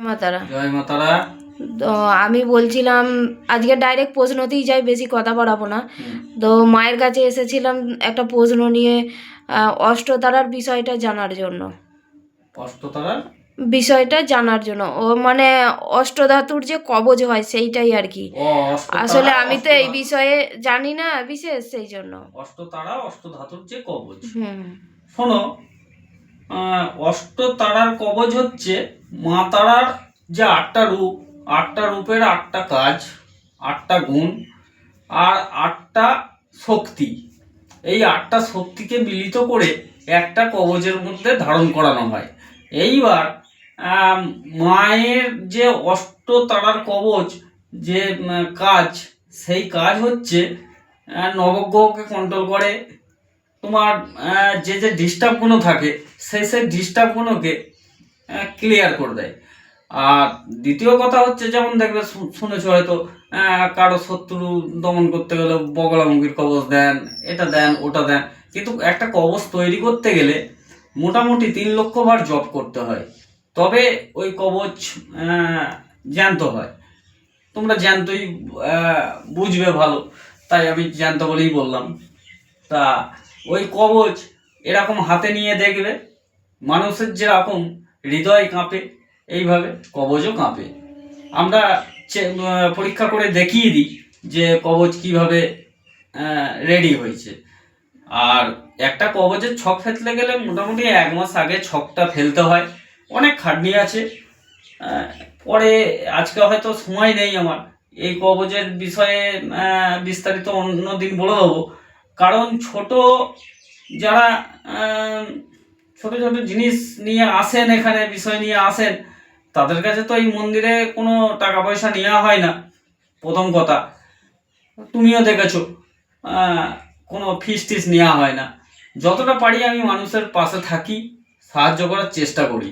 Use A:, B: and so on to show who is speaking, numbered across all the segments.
A: মাতারা।
B: জয় মাতারা।
A: তো আমি বলছিলাম আজকে ডাইরেক্ট প্রশ্নতেই যাই, বেশি কথা বাড়াবো না। তো মায়ের কাছে এসেছিলাম একটা প্রশ্ন নিয়ে, অষ্টতারার বিষয়টা জানার জন্য।
B: অষ্টতারার
A: বিষয়টা জানার জন্য, ও মানে অষ্টধাতুর যে কবচ হয় সেইটাই আর কি। আসলে আমি তো এই বিষয়ে জানি না বিশেষ, সেই জন্য।
B: অষ্টতারা অষ্টধাতুর যে কবচ,
A: হুম।
B: শোনো, অষ্টতারার কবচ হচ্ছে মা তারার যে 8টা রূপ, 8টা রূপের 8টা কাজ, 8টা গুণ আর 8টা শক্তি। এই 8টা শক্তিকে মিলিত করে একটা কবচের মধ্যে ধারণ করানো হয়। এইবার মায়ের যে অষ্টতারার কবচ যে কাজ, সেই কাজ হচ্ছে নবগ্রহকে কন্ট্রোল করে। তোমার যে যে ডিস্টার্বগুলো থাকে সেই ডিস্টার্বগুলোকে ক্লিয়ার করে দেয়। আর দ্বিতীয় কথা হচ্ছে, যেমন দেখবে শুনেছো হয়তো, কারো শত্রু দমন করতে গেলে বগলামুখীর কবচ দেন, এটা দেন ওটা দেন, কিন্তু একটা কবচ তৈরি করতে গেলে মোটামুটি 3 লক্ষ বার জপ করতে হয়, তবে ওই কবচ জ্যান্ত হয়। তোমরা জ্যান্তই বুঝবে ভালো, তাই আমি জ্যান্ত বলেই বললাম। তা ওই কবচ এরকম হাতে নিয়ে দেখবে, মানুষের যেরকম হৃদয় কাঁপে এইভাবে কবচও কাঁপে। আমরা পরীক্ষা করে দেখিয়ে দিই যে কবচ কিভাবে রেডি হয়েছে। আর একটা কবচের ছক ফেলতে গেলে মোটামুটি 1 মাস আগে ছকটা ফেলতে হয়, অনেক খাটনি আছে। পরে আজকে হয়তো সময় নেই আমার এই কবচের বিষয়ে বিস্তারিত অন্য দিন বলে দেবো, কারণ যারা ছোট ছোট জিনিস নিয়ে আসেন, এখানে বিষয় নিয়ে আসেন, তাদের কাছে তো এই মন্দিরে কোনো টাকা পয়সা নেওয়া হয় না। প্রথম কথা, তুমিও দেখেছো কোনো ফিস টিস নেওয়া হয় না। যতটা পারি আমি মানুষের পাশে থাকি, সাহায্য করার চেষ্টা করি।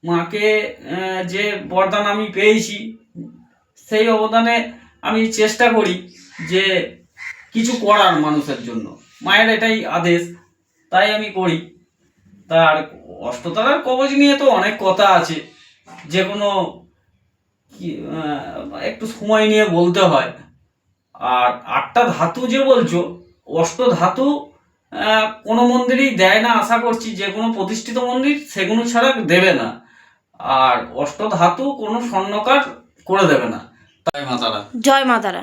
B: মাকে যে বরদান আমি পেয়েছি, সেই অবদানে আমি চেষ্টা করি যে কিছু করার মানুষের জন্য। মায়ের এটাই আদেশ, তাই আমি করি। তার অষ্টতারার কবচ নিয়ে তো অনেক কথা আছে, যে কোনো একটু সময় নিয়ে বলতে হয়। আর 8টা ধাতু যে বলছো, অষ্ট ধাতু কোনো মন্দিরেই দেয় না, আশা করছি যে কোনো প্রতিষ্ঠিত মন্দির সেগুলো ছাড়া দেবে না। আর অষ্ট ধাতু কোনো স্বর্ণকার করে দেবে না। জয় মা তারা।
A: জয় মা তারা।